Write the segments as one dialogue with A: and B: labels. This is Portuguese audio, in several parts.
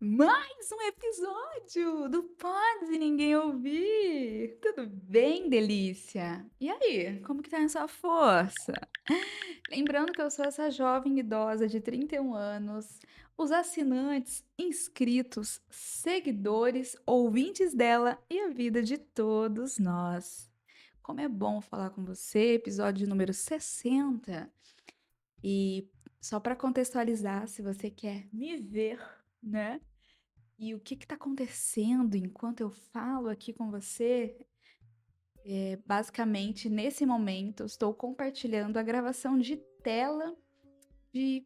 A: Mais um episódio do Pode Ninguém Ouvir. Tudo bem, delícia? E aí, como que tá essa força? Lembrando que eu sou essa jovem idosa de 31 anos, os assinantes, inscritos, seguidores, ouvintes dela e a vida de todos nós. Como é bom falar com você, episódio número 60. E só para contextualizar, se você quer me ver, né? E o que está acontecendo enquanto eu falo aqui com você? Basicamente, nesse momento, eu estou compartilhando a gravação de tela de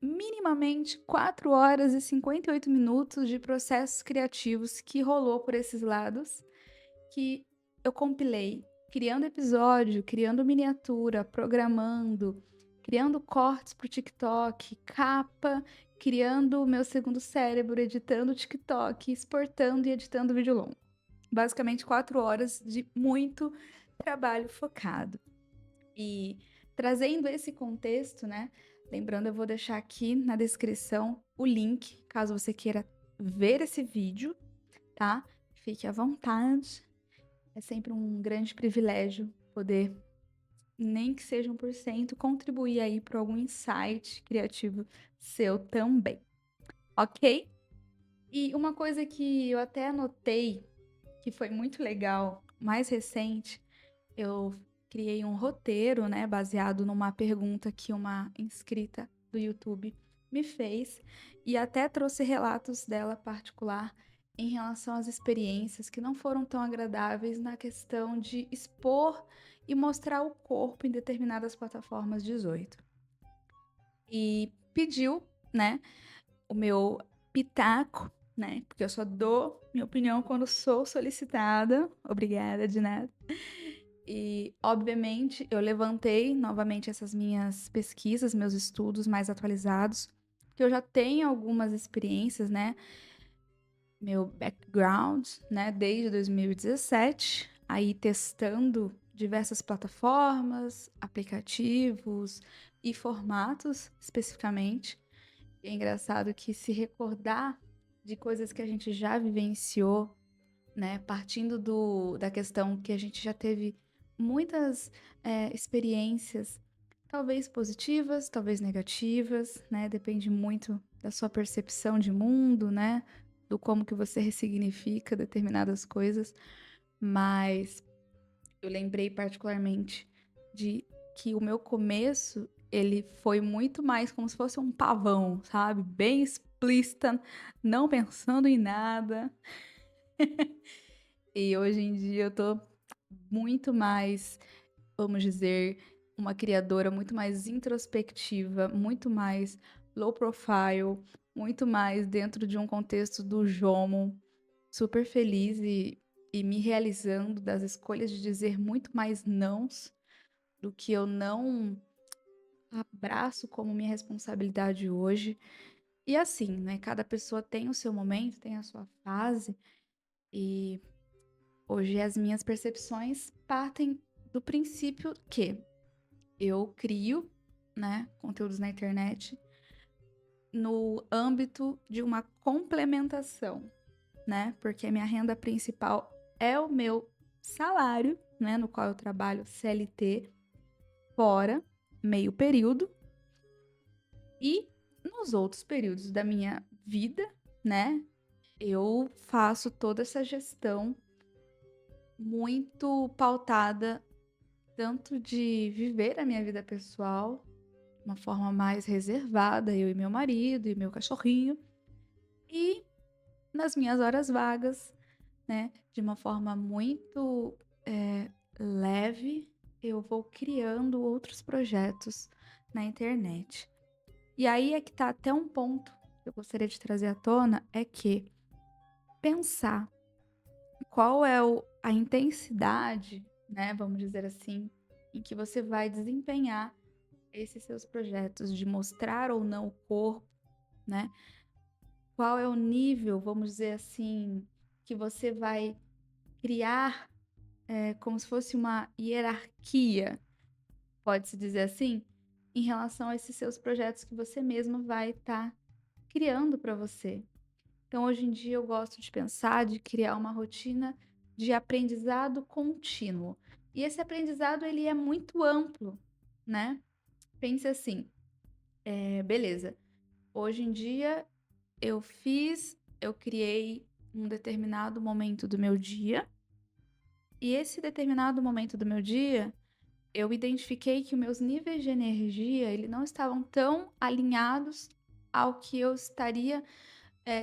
A: minimamente 4 horas e 58 minutos de processos criativos que rolou por esses lados, que eu compilei, criando episódio, criando miniatura, programando, criando cortes para o TikTok, capa, criando o meu segundo cérebro, editando o TikTok, exportando e editando vídeo longo. Basicamente 4 horas de muito trabalho focado. E trazendo esse contexto, né? Lembrando, eu vou deixar aqui na descrição o link, caso você queira ver esse vídeo, tá? Fique à vontade. É sempre um grande privilégio poder, nem que seja 1%, contribuir aí para algum insight criativo seu também, ok? E uma coisa que eu até anotei, que foi muito legal, mais recente, eu criei um roteiro, né, baseado numa pergunta que uma inscrita do YouTube me fez e até trouxe relatos dela particular em relação às experiências que não foram tão agradáveis na questão de expor e mostrar o corpo em determinadas plataformas 18. E pediu, né, o meu pitaco, né, porque eu só dou minha opinião quando sou solicitada. Obrigada, de nada. E, obviamente, eu levantei novamente essas minhas pesquisas, meus estudos mais atualizados, que eu já tenho algumas experiências, né? Meu background, né? Desde 2017, aí testando diversas plataformas, aplicativos e formatos especificamente. E é engraçado que se recordar de coisas que a gente já vivenciou, né, partindo da questão que a gente já teve muitas experiências, talvez positivas, talvez negativas, né? Depende muito da sua percepção de mundo, né? Do como que você ressignifica determinadas coisas. Mas eu lembrei particularmente de que o meu começo, ele foi muito mais como se fosse um pavão, sabe? Bem explícita, não pensando em nada. E hoje em dia eu tô muito mais, vamos dizer, uma criadora muito mais introspectiva, muito mais low profile, muito mais dentro de um contexto do Jomo, super feliz e me realizando das escolhas de dizer muito mais nãos do que eu não abraço como minha responsabilidade hoje. E assim, né? Cada pessoa tem o seu momento, tem a sua fase, e hoje as minhas percepções partem do princípio que eu crio, né, conteúdos na internet no âmbito de uma complementação, né? Porque a minha renda principal é o meu salário, né, no qual eu trabalho CLT fora meio período e nos outros períodos da minha vida, né, eu faço toda essa gestão muito pautada tanto de viver a minha vida pessoal de uma forma mais reservada, eu e meu marido e meu cachorrinho, e nas minhas horas vagas, né, de uma forma muito leve, eu vou criando outros projetos na internet. E aí é que tá até um ponto que eu gostaria de trazer à tona, é que pensar qual é a intensidade, né, vamos dizer assim, em que você vai desempenhar esses seus projetos de mostrar ou não o corpo, né? Qual é o nível, vamos dizer assim, que você vai criar, como se fosse uma hierarquia, pode-se dizer assim, em relação a esses seus projetos que você mesmo vai estar criando para você. Então, hoje em dia, eu gosto de pensar, de criar uma rotina de aprendizado contínuo. E esse aprendizado, ele é muito amplo, né? Pense assim, beleza, hoje em dia eu criei um determinado momento do meu dia, e esse determinado momento do meu dia, eu identifiquei que os meus níveis de energia, ele não estavam tão alinhados ao que eu estaria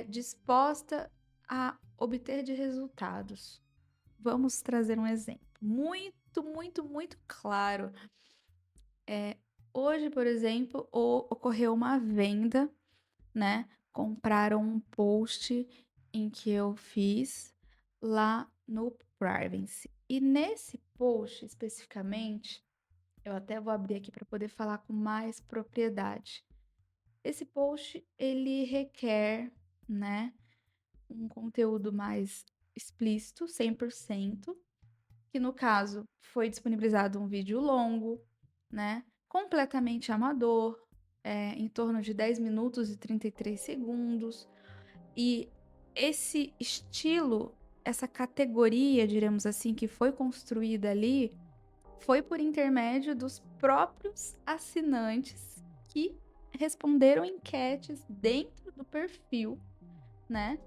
A: disposta a obter de resultados. Vamos trazer um exemplo muito, muito, muito claro. Hoje, por exemplo, ocorreu uma venda, né? Compraram um post em que eu fiz lá no Privacy. E nesse post especificamente, eu até vou abrir aqui para poder falar com mais propriedade. Esse post ele requer, né, um conteúdo mais explícito, 100%, que no caso foi disponibilizado um vídeo longo, né, completamente amador, em torno de 10 minutos e 33 segundos. E esse estilo, essa categoria, diremos assim, que foi construída ali, foi por intermédio dos próprios assinantes que responderam enquetes dentro do perfil, né?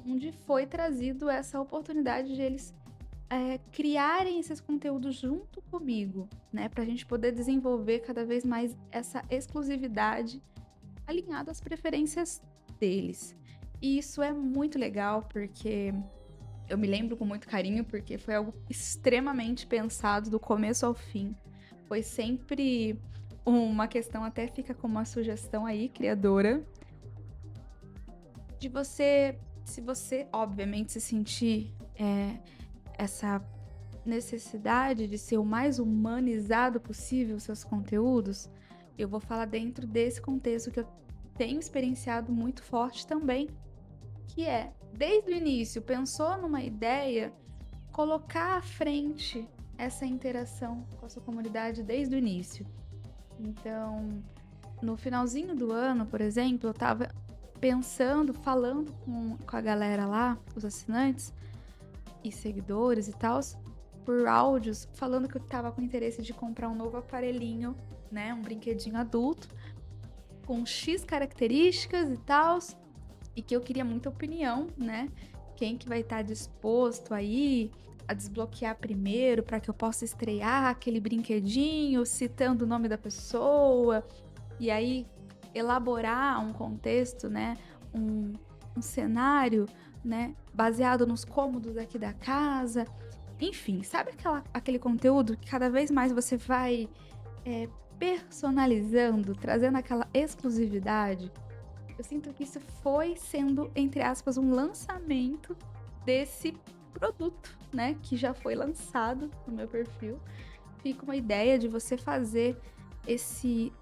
A: Onde foi trazido essa oportunidade de eles criarem esses conteúdos junto comigo, né? Para a gente poder desenvolver cada vez mais essa exclusividade alinhada às preferências deles. E isso é muito legal porque eu me lembro com muito carinho, porque foi algo extremamente pensado do começo ao fim. Foi sempre uma questão, até fica como uma sugestão aí, criadora, de você, se você, obviamente, se sentir essa necessidade de ser o mais humanizado possível os seus conteúdos, eu vou falar dentro desse contexto que eu tenho experienciado muito forte também, que é, desde o início, pensou numa ideia, colocar à frente essa interação com a sua comunidade desde o início. Então, no finalzinho do ano, por exemplo, eu estava pensando, falando com a galera lá, os assinantes e seguidores e tal, por áudios, falando que eu estava com interesse de comprar um novo aparelhinho, né, um brinquedinho adulto, com X características e tal, e que eu queria muita opinião, né? Quem que vai estar disposto aí a desbloquear primeiro para que eu possa estrear aquele brinquedinho, citando o nome da pessoa, e aí elaborar um contexto, né? Um cenário, né? Baseado nos cômodos aqui da casa. Enfim, sabe aquele conteúdo que cada vez mais você vai personalizando, trazendo aquela exclusividade? Eu sinto que isso foi sendo, entre aspas, um lançamento desse produto, né? Que já foi lançado no meu perfil. Fica uma ideia de você fazer esse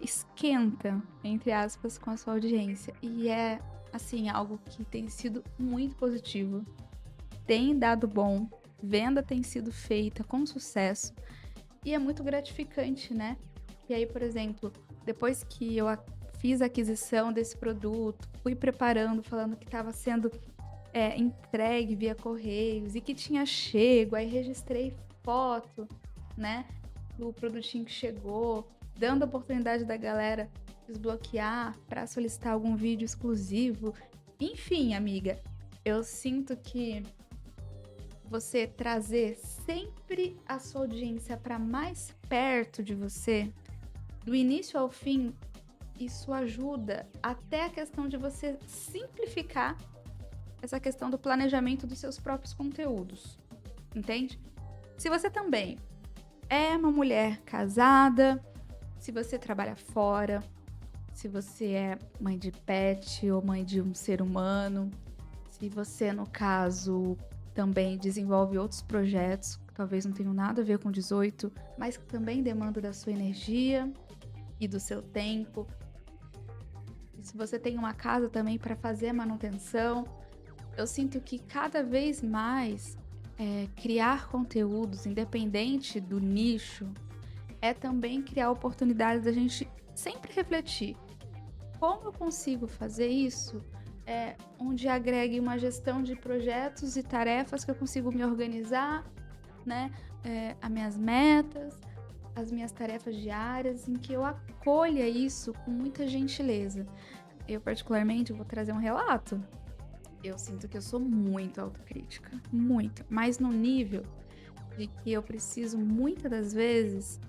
A: esquenta, entre aspas, com a sua audiência. E é, assim, algo que tem sido muito positivo. Tem dado bom, venda tem sido feita com sucesso. E é muito gratificante, né? E aí, por exemplo, depois que eu fiz a aquisição desse produto, fui preparando, falando que estava sendo entregue via correios e que tinha chego, aí registrei foto, né, do produtinho que chegou, dando a oportunidade da galera desbloquear para solicitar algum vídeo exclusivo. Enfim, amiga, eu sinto que você trazer sempre a sua audiência para mais perto de você, do início ao fim, isso ajuda até a questão de você simplificar essa questão do planejamento dos seus próprios conteúdos, entende? Se você também é uma mulher casada, se você trabalha fora, se você é mãe de pet ou mãe de um ser humano, se você, no caso, também desenvolve outros projetos que talvez não tenham nada a ver com 18, mas que também demandam da sua energia e do seu tempo. E se você tem uma casa também para fazer a manutenção, eu sinto que cada vez mais criar conteúdos, independente do nicho, é também criar oportunidades da gente sempre refletir. Como eu consigo fazer isso onde agregue uma gestão de projetos e tarefas que eu consigo me organizar, né, as minhas metas, as minhas tarefas diárias, em que eu acolha isso com muita gentileza. Eu particularmente vou trazer um relato. Eu sinto que eu sou muito autocrítica, muito, mas no nível de que eu preciso muitas das vezes,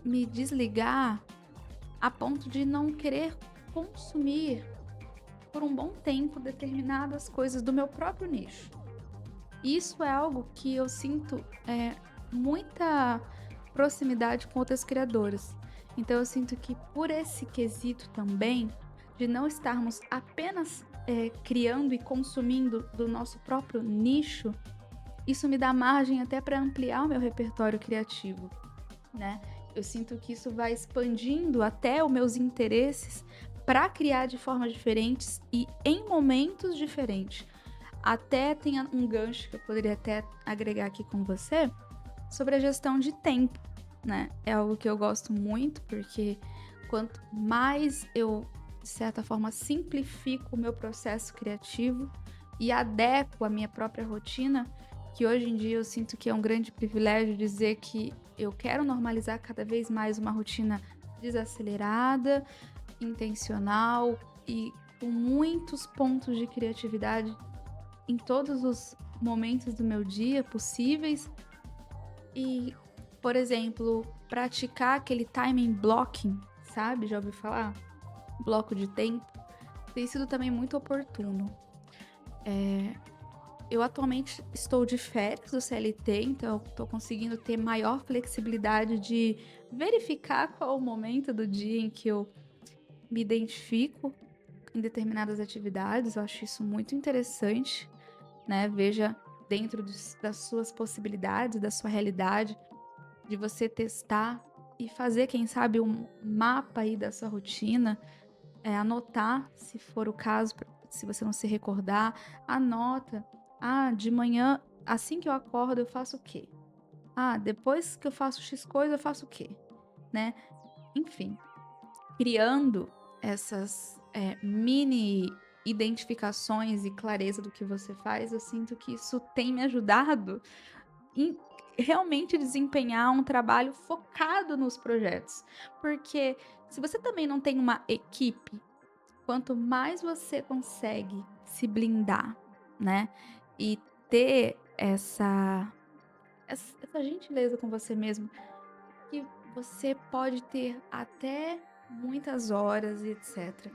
A: me desligar a ponto de não querer consumir por um bom tempo determinadas coisas do meu próprio nicho. Isso é algo que eu sinto, muita proximidade com outras criadoras. Então eu sinto que por esse quesito também, de não estarmos apenas, criando e consumindo do nosso próprio nicho, isso me dá margem até para ampliar o meu repertório criativo, né. Eu sinto que isso vai expandindo até os meus interesses para criar de formas diferentes e em momentos diferentes. Até tem um gancho que eu poderia até agregar aqui com você, sobre a gestão de tempo, né. É algo que eu gosto muito, porque quanto mais eu, de certa forma, simplifico o meu processo criativo e adequo a minha própria rotina, que hoje em dia eu sinto que é um grande privilégio dizer que eu quero normalizar cada vez mais uma rotina desacelerada, intencional e com muitos pontos de criatividade em todos os momentos do meu dia possíveis e, por exemplo, praticar aquele timing blocking, sabe? Já ouviu falar? Bloco de tempo. Tem sido também muito oportuno. Eu atualmente estou de férias do CLT, então estou conseguindo ter maior flexibilidade de verificar qual o momento do dia em que eu me identifico em determinadas atividades. Eu acho isso muito interessante, né? Veja dentro das suas possibilidades, da sua realidade, de você testar e fazer, quem sabe, um mapa aí da sua rotina, anotar, se for o caso, se você não se recordar, anota. Ah, de manhã, assim que eu acordo, eu faço o quê? Ah, depois que eu faço X coisa, eu faço o quê? Né? Enfim, criando essas mini identificações e clareza do que você faz, eu sinto que isso tem me ajudado em realmente desempenhar um trabalho focado nos projetos. Porque se você também não tem uma equipe, quanto mais você consegue se blindar, né, e ter essa gentileza com você mesmo, que você pode ter até muitas horas e etc.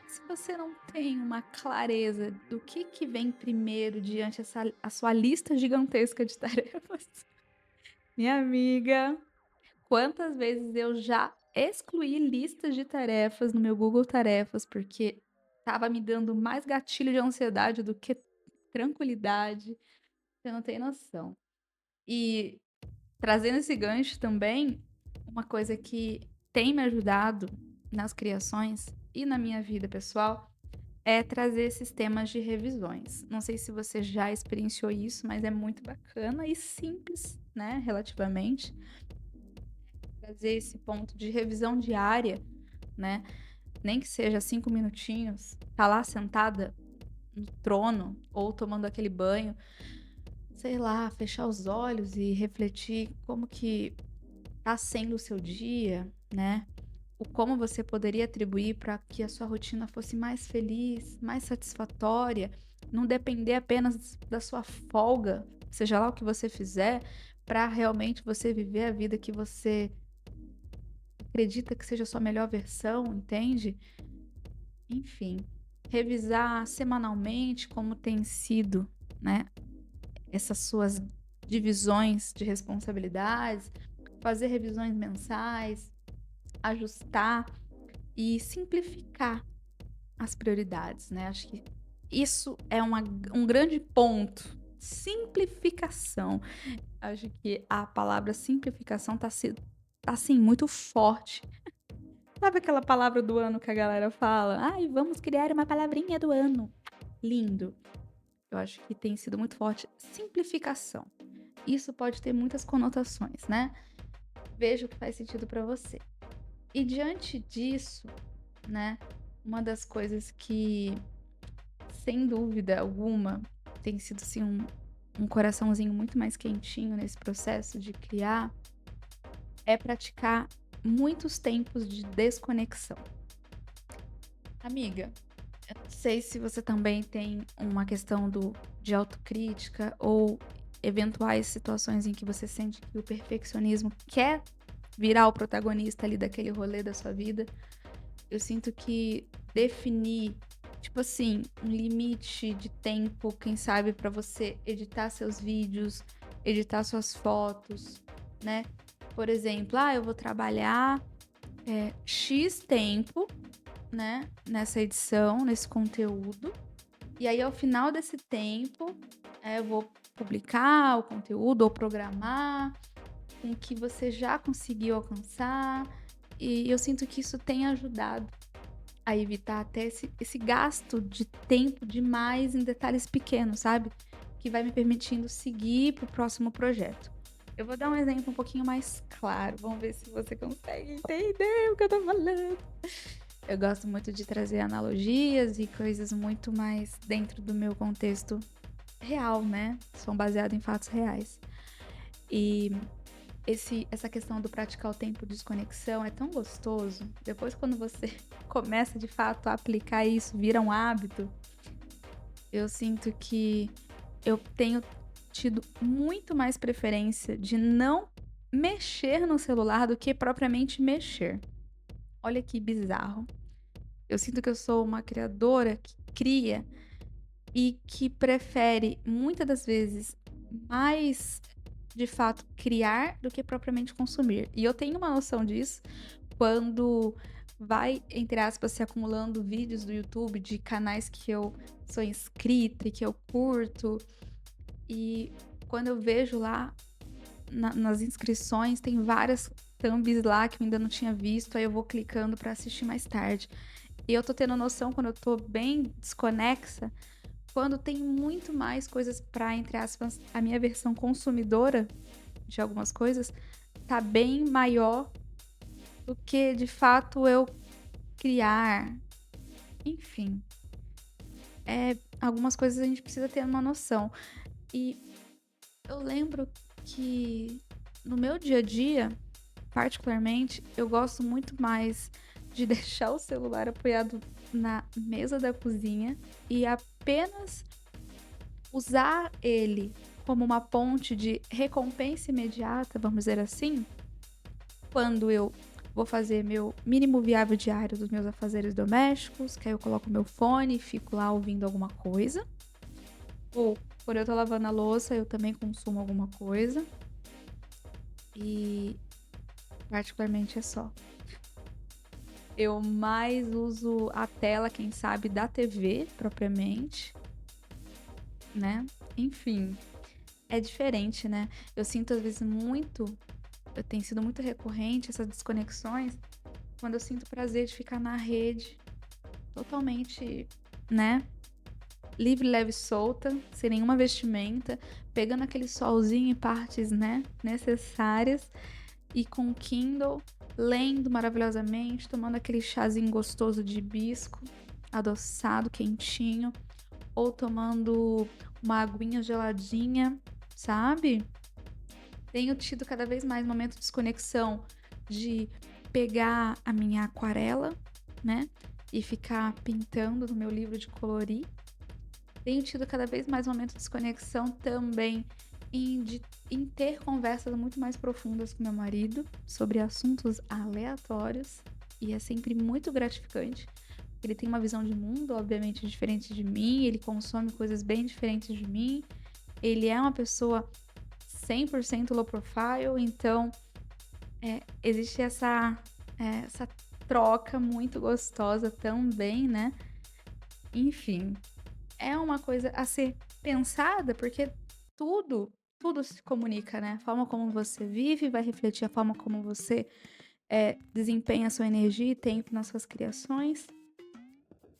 A: Se você não tem uma clareza do que vem primeiro diante a sua lista gigantesca de tarefas, minha amiga, quantas vezes eu já excluí listas de tarefas no meu Google Tarefas, porque estava me dando mais gatilho de ansiedade do que tranquilidade, você não tem noção. E trazendo esse gancho também, uma coisa que tem me ajudado nas criações e na minha vida pessoal é trazer sistemas de revisões. Não sei se você já experienciou isso, mas é muito bacana e simples, né, relativamente, trazer esse ponto de revisão diária, né? Nem que seja 5 minutinhos, tá lá sentada no trono ou tomando aquele banho, sei lá, fechar os olhos e refletir como que tá sendo o seu dia, né? O como você poderia atribuir para que a sua rotina fosse mais feliz, mais satisfatória, não depender apenas da sua folga, seja lá o que você fizer, para realmente você viver a vida que você acredita que seja a sua melhor versão, entende? Enfim, revisar semanalmente como tem sido, né, essas suas divisões de responsabilidades, fazer revisões mensais, ajustar e simplificar as prioridades, né? Acho que isso é um grande ponto. Simplificação. Acho que a palavra simplificação tá assim, muito forte. Sabe aquela palavra do ano que a galera fala? Ai, vamos criar uma palavrinha do ano. Lindo. Eu acho que tem sido muito forte. Simplificação. Isso pode ter muitas conotações, né? Veja o que faz sentido para você. E diante disso, né, uma das coisas que sem dúvida alguma, tem sido assim um coraçãozinho muito mais quentinho nesse processo de criar, é praticar muitos tempos de desconexão. Amiga, eu não sei se você também tem uma questão de autocrítica ou eventuais situações em que você sente que o perfeccionismo quer virar o protagonista ali daquele rolê da sua vida. Eu sinto que definir, tipo assim, um limite de tempo, quem sabe, pra você editar seus vídeos, editar suas fotos, né? Por exemplo, eu vou trabalhar X tempo, né, nessa edição, nesse conteúdo, e aí ao final desse tempo, eu vou publicar o conteúdo ou programar com o que você já conseguiu alcançar, e eu sinto que isso tem ajudado a evitar até esse gasto de tempo demais em detalhes pequenos, sabe? Que vai me permitindo seguir para o próximo projeto. Eu vou dar um exemplo um pouquinho mais claro, vamos ver se você consegue entender o que eu tô falando. Eu gosto muito de trazer analogias e coisas muito mais dentro do meu contexto real, né? São baseados em fatos reais. E essa questão do praticar o tempo de desconexão é tão gostoso. Depois, quando você começa de fato a aplicar isso, vira um hábito, eu sinto que eu tenho tido muito mais preferência de não mexer no celular do que propriamente mexer. Olha que bizarro. Eu sinto que eu sou uma criadora que cria e que prefere, muitas das vezes, mais de fato criar do que propriamente consumir. E eu tenho uma noção disso quando vai, entre aspas, se acumulando vídeos do YouTube de canais que eu sou inscrita e que eu curto. E quando eu vejo lá nas inscrições, tem várias thumbs lá que eu ainda não tinha visto, aí eu vou clicando pra assistir mais tarde. E eu tô tendo noção, quando eu tô bem desconexa, quando tem muito mais coisas pra, entre aspas, a minha versão consumidora de algumas coisas, tá bem maior do que de fato eu criar. Enfim, algumas coisas a gente precisa ter uma noção. E eu lembro que no meu dia a dia, particularmente, eu gosto muito mais de deixar o celular apoiado na mesa da cozinha e apenas usar ele como uma ponte de recompensa imediata, vamos dizer assim, quando eu vou fazer meu mínimo viável diário dos meus afazeres domésticos, que aí eu coloco meu fone e fico lá ouvindo alguma coisa. Ou quando eu tô lavando a louça, eu também consumo alguma coisa. E particularmente é só. Eu mais uso a tela, quem sabe, da TV propriamente, né? Enfim, é diferente, né? Eu sinto às vezes tem sido muito recorrente essas desconexões quando eu sinto prazer de ficar na rede totalmente, né? Livre, leve e solta, sem nenhuma vestimenta, pegando aquele solzinho em partes, né, necessárias e com o Kindle, lendo maravilhosamente, tomando aquele chazinho gostoso de hibisco, adoçado, quentinho, ou tomando uma aguinha geladinha, sabe? Tenho tido cada vez mais momento de desconexão de pegar a minha aquarela, né, e ficar pintando no meu livro de colorir. Tenho tido cada vez mais momentos de desconexão também em ter conversas muito mais profundas com meu marido sobre assuntos aleatórios. E é sempre muito gratificante. Ele tem uma visão de mundo, obviamente, diferente de mim. Ele consome coisas bem diferentes de mim. Ele é uma pessoa 100% low profile. Então, existe essa troca muito gostosa também, né? Enfim, é uma coisa a ser pensada, porque tudo se comunica, né? A forma como você vive vai refletir a forma como você desempenha a sua energia e tempo nas suas criações.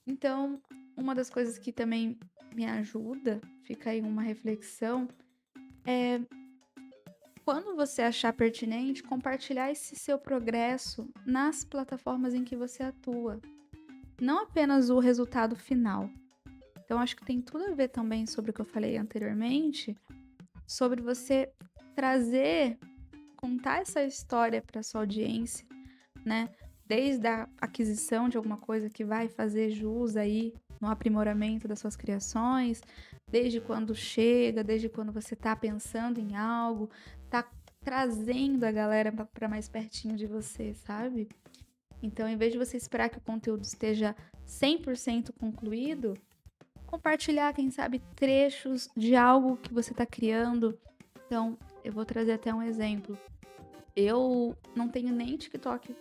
A: Então, uma das coisas que também me ajuda, fica aí uma reflexão, é quando você achar pertinente, compartilhar esse seu progresso nas plataformas em que você atua. Não apenas o resultado final, Então acho que tem tudo a ver também sobre o que eu falei anteriormente, sobre você trazer, contar essa história para sua audiência, né? Desde a aquisição de alguma coisa que vai fazer jus aí no aprimoramento das suas criações, desde quando chega, desde quando você tá pensando em algo, tá trazendo a galera para mais pertinho de você, sabe? Então, em vez de você esperar que o conteúdo esteja 100% concluído, compartilhar, quem sabe, trechos de algo que você está criando. Então, eu vou trazer até um exemplo. Eu não tenho nem TikTok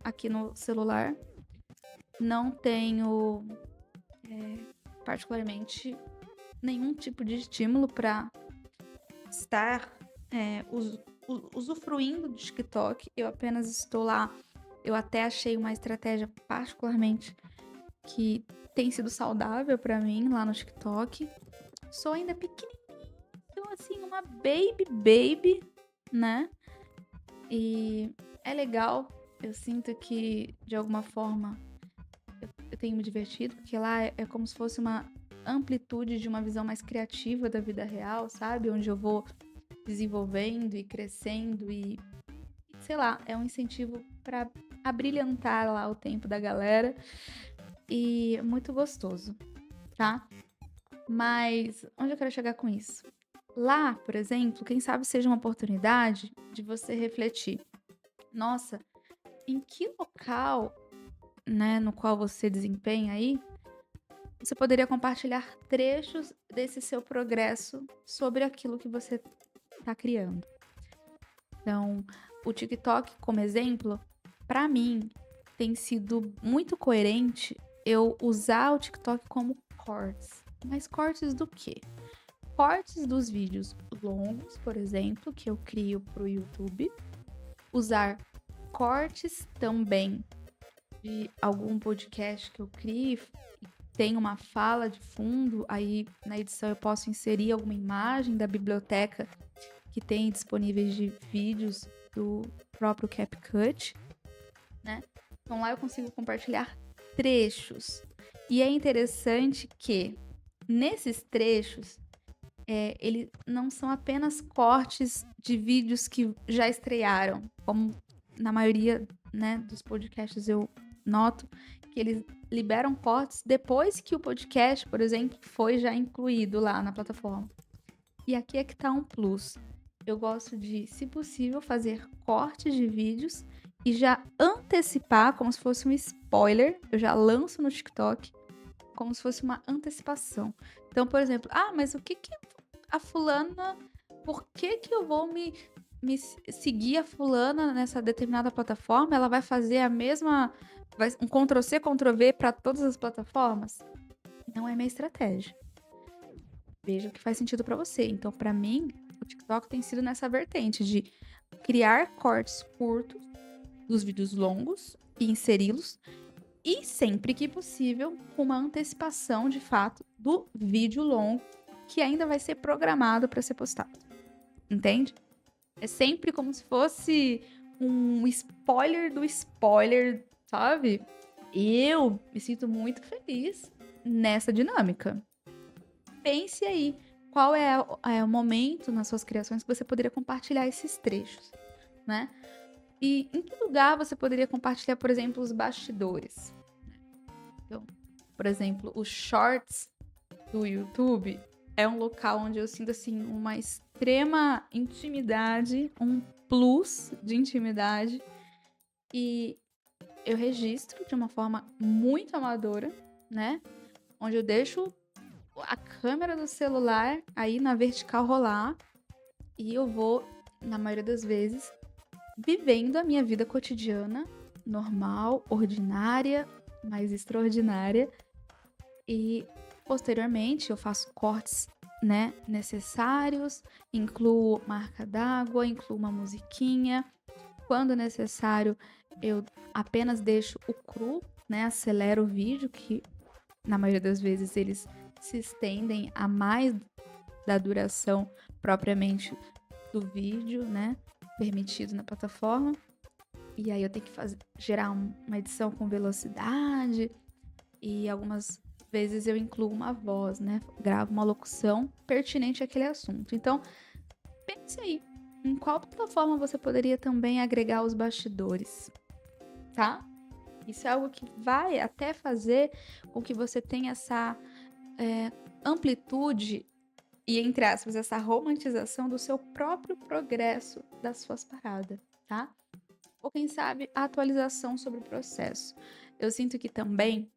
A: aqui no celular, não tenho particularmente nenhum tipo de estímulo para estar usufruindo do TikTok. Eu apenas estou lá. Eu até achei uma estratégia particularmente que tem sido saudável para mim lá no TikTok. Sou ainda pequenininha, então assim, uma baby, né? E é legal. Eu sinto que, de alguma forma, eu tenho me divertido, porque lá é como se fosse uma amplitude de uma visão mais criativa da vida real, sabe? Onde eu vou desenvolvendo e crescendo e, sei lá, é um incentivo para abrilhantar lá o tempo da galera e muito gostoso, tá? Mas onde eu quero chegar com isso? Lá, por exemplo, quem sabe seja uma oportunidade de você refletir. Nossa, em que local, né, no qual você desempenha aí, você poderia compartilhar trechos desse seu progresso sobre aquilo que você está criando. Então, o TikTok, como exemplo, para mim tem sido muito coerente eu usar o TikTok como cortes. Mas cortes do quê? Cortes dos vídeos longos, por exemplo, que eu crio para o YouTube. Usar cortes também de algum podcast que eu crie, tem uma fala de fundo, aí na edição eu posso inserir alguma imagem da biblioteca que tem disponíveis de vídeos do próprio CapCut, né? Então lá eu consigo compartilhar trechos. E é interessante que nesses trechos eles não são apenas cortes de vídeos que já estrearam, como na maioria, né, dos podcasts eu noto que eles liberam cortes depois que o podcast, por exemplo, foi já incluído lá na plataforma. E aqui é que tá um plus. Eu gosto de, se possível, fazer cortes de vídeos e já antecipar, como se fosse um spoiler, eu já lanço no TikTok, como se fosse uma antecipação. Então, por exemplo, mas o que a fulana, por que eu vou me seguir a fulana nessa determinada plataforma? Ela vai fazer a mesma, um Ctrl+C, Ctrl+V para todas as plataformas? Não é minha estratégia. Veja o que faz sentido para você. Então, para mim, o TikTok tem sido nessa vertente de criar cortes curtos dos vídeos longos e inseri-los, e sempre que possível, com uma antecipação de fato do vídeo longo que ainda vai ser programado para ser postado. Entende? É sempre como se fosse um spoiler do spoiler, sabe? Eu me sinto muito feliz nessa dinâmica. Pense aí, qual é o momento nas suas criações que você poderia compartilhar esses trechos, né? E em que lugar você poderia compartilhar, por exemplo, os bastidores? Então, por exemplo, os shorts do YouTube é um local onde eu sinto assim uma extrema intimidade, um plus de intimidade, e eu registro de uma forma muito amadora, né? Onde eu deixo a câmera do celular aí na vertical rolar e eu vou, na maioria das vezes, vivendo a minha vida cotidiana, normal, ordinária, mas extraordinária. E posteriormente eu faço cortes, né, necessários, incluo marca d'água, incluo uma musiquinha. Quando necessário, eu apenas deixo o cru, né, acelero o vídeo, que na maioria das vezes eles se estendem a mais da duração propriamente do vídeo, né, permitido na plataforma. E aí eu tenho que gerar uma edição com velocidade e algumas vezes eu incluo uma voz, né? Gravo uma locução pertinente àquele assunto. Então, pense aí, em qual plataforma você poderia também agregar os bastidores, tá? Isso é algo que vai até fazer com que você tenha essa amplitude e, entre aspas, essa romantização do seu próprio progresso das suas paradas, tá? Ou quem sabe a atualização sobre o processo. Eu sinto que também,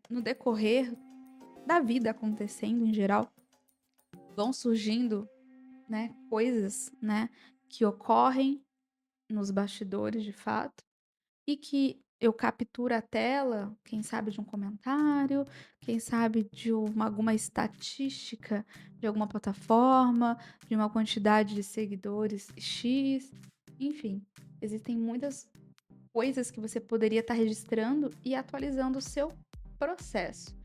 A: no decorrer da vida acontecendo em geral, vão surgindo, né, coisas, né, que ocorrem nos bastidores de fato e que eu capturo a tela, quem sabe de um comentário, quem sabe de alguma estatística de alguma plataforma, de uma quantidade de seguidores X, enfim, existem muitas coisas que você poderia estar registrando e atualizando o seu processo.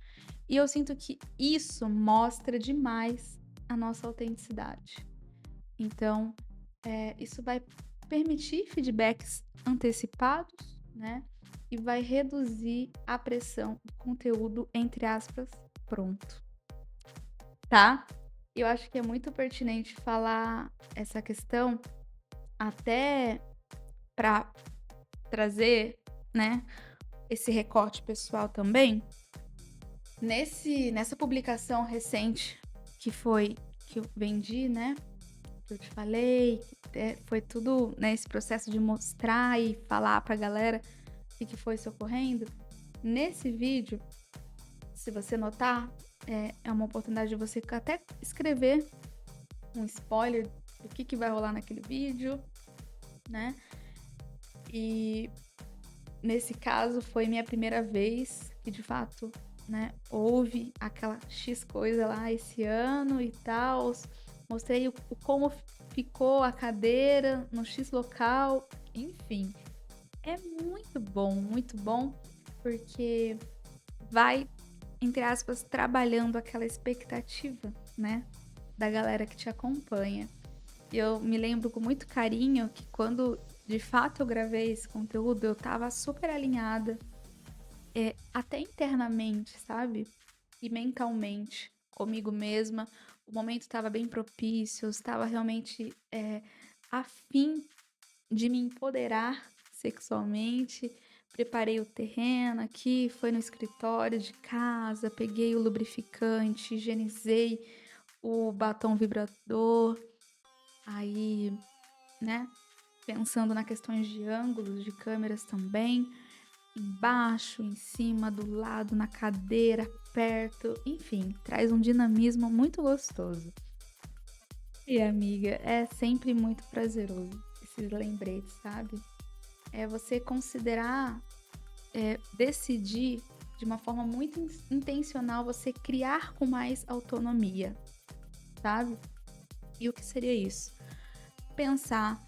A: E eu sinto que isso mostra demais a nossa autenticidade. Então, isso vai permitir feedbacks antecipados, né? E vai reduzir a pressão do conteúdo, entre aspas, pronto, tá? Eu acho que é muito pertinente falar essa questão até para trazer, né, esse recorte pessoal também. Nessa publicação recente que eu vendi, né? Que eu te falei, foi tudo nesse processo de mostrar e falar pra galera o que foi se ocorrendo. Nesse vídeo, se você notar, é uma oportunidade de você até escrever um spoiler do que vai rolar naquele vídeo, né? E nesse caso foi minha primeira vez que de fato, né, houve aquela X coisa lá esse ano e tal. Mostrei como ficou a cadeira no X local, enfim. É muito bom, porque vai, entre aspas, trabalhando aquela expectativa, né, da galera que te acompanha. E eu me lembro com muito carinho que quando de fato eu gravei esse conteúdo, eu tava super alinhada, até internamente, sabe? E mentalmente, comigo mesma. O momento estava bem propício, eu estava realmente a fim de me empoderar sexualmente. Preparei o terreno aqui, foi no escritório de casa, peguei o lubrificante, higienizei o batom vibrador. Aí, né, pensando na questões de ângulos de câmeras também, embaixo, em cima, do lado, na cadeira, perto, enfim, traz um dinamismo muito gostoso. E amiga, é sempre muito prazeroso esses lembretes, sabe? É você considerar, decidir de uma forma muito intencional, você criar com mais autonomia, sabe? E o que seria isso? Pensar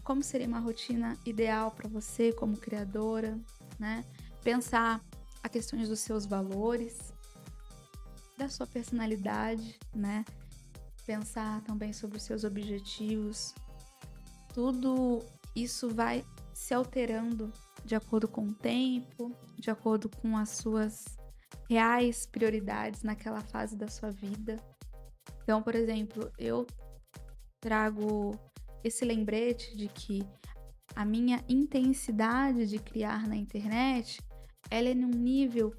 A: como seria uma rotina ideal para você como criadora, né? Pensar a questões dos seus valores, da sua personalidade, né? Pensar também sobre os seus objetivos. Tudo isso vai se alterando de acordo com o tempo, de acordo com as suas reais prioridades naquela fase da sua vida. Então, por exemplo, eu trago esse lembrete de que a minha intensidade de criar na internet, ela é num nível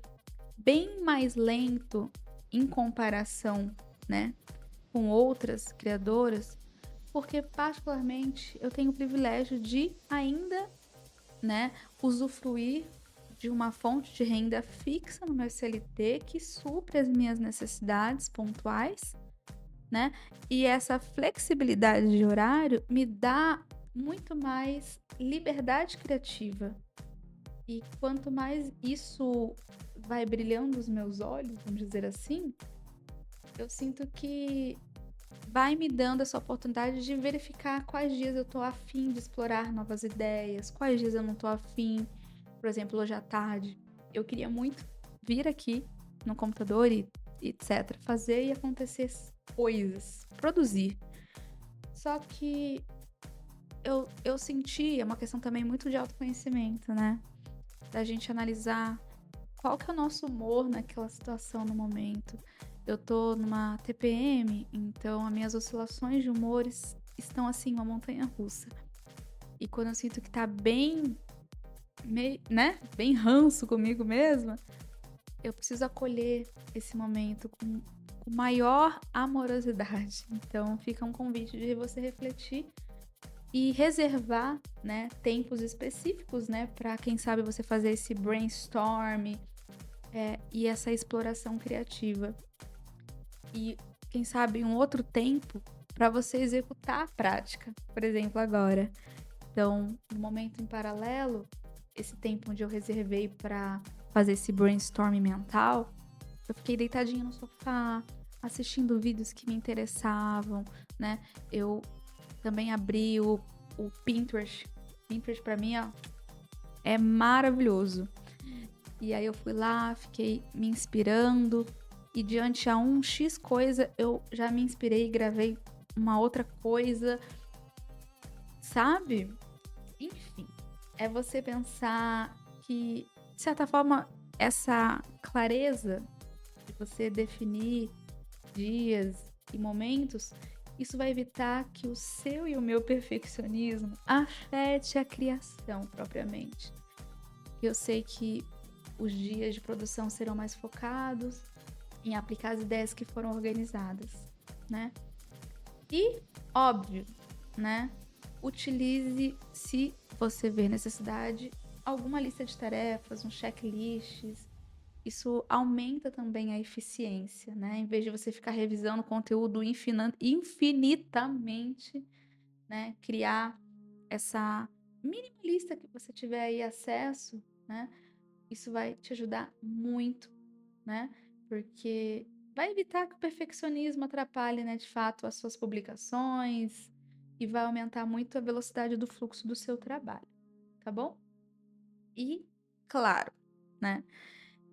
A: bem mais lento em comparação, né, com outras criadoras, porque particularmente eu tenho o privilégio de ainda, né, usufruir de uma fonte de renda fixa no meu CLT que supre as minhas necessidades pontuais, né? E essa flexibilidade de horário me dá muito mais liberdade criativa. E quanto mais isso vai brilhando os meus olhos, vamos dizer assim, eu sinto que vai me dando essa oportunidade de verificar quais dias eu tô afim de explorar novas ideias, quais dias eu não tô afim. Por exemplo, hoje à tarde, eu queria muito vir aqui no computador e etc, fazer e acontecer coisas, produzir. Só que eu senti, é uma questão também muito de autoconhecimento, né? Da gente analisar qual que é o nosso humor naquela situação no momento. Eu tô numa TPM, então as minhas oscilações de humores estão assim, uma montanha-russa. E quando eu sinto que tá bem, né, bem ranço comigo mesma, eu preciso acolher esse momento com maior amorosidade. Então fica um convite de você refletir e reservar, né, tempos específicos, né, para quem sabe você fazer esse brainstorm, e essa exploração criativa. E quem sabe um outro tempo para você executar a prática, por exemplo, agora. Então, no momento em paralelo, esse tempo onde eu reservei para fazer esse brainstorm mental, eu fiquei deitadinha no sofá, assistindo vídeos que me interessavam, né? Eu também abri o Pinterest. Pinterest para mim, ó, é maravilhoso. E aí eu fui lá, fiquei me inspirando e diante a um X coisa, eu já me inspirei e gravei uma outra coisa, sabe? Enfim, é você pensar que, de certa forma, essa clareza de você definir dias e momentos, isso vai evitar que o seu e o meu perfeccionismo afete a criação propriamente. Eu sei que os dias de produção serão mais focados em aplicar as ideias que foram organizadas, né? E, óbvio, né? Utilize, se você ver necessidade, alguma lista de tarefas, um checklists. Isso aumenta também a eficiência, né? Em vez de você ficar revisando conteúdo infinitamente, né? Criar essa mínima lista que você tiver aí acesso, né? Isso vai te ajudar muito, né? Porque vai evitar que o perfeccionismo atrapalhe, né, de fato, as suas publicações e vai aumentar muito a velocidade do fluxo do seu trabalho, tá bom? E, claro, né,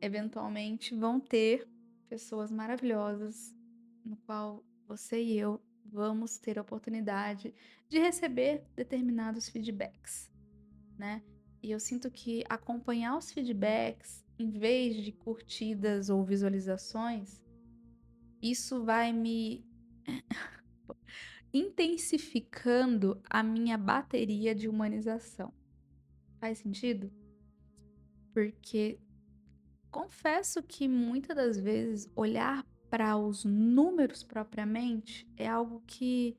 A: eventualmente vão ter pessoas maravilhosas no qual você e eu vamos ter a oportunidade de receber determinados feedbacks, né? E eu sinto que acompanhar os feedbacks, em vez de curtidas ou visualizações, isso vai me intensificando a minha bateria de humanização. Faz sentido? Porque confesso que muitas das vezes olhar para os números propriamente é algo que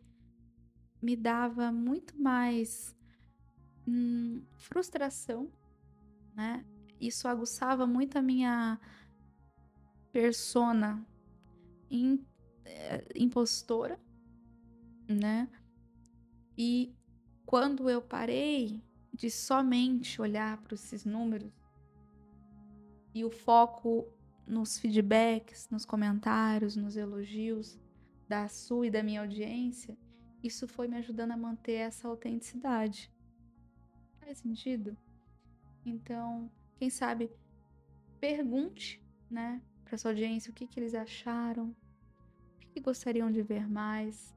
A: me dava muito mais frustração, né? Isso aguçava muito a minha persona impostora, né? E quando eu parei de somente olhar para esses números e o foco nos feedbacks, nos comentários, nos elogios da sua e da minha audiência, isso foi me ajudando a manter essa autenticidade. Faz sentido? Então, quem sabe, pergunte, né, para sua audiência o que que eles acharam, o que que gostariam de ver mais.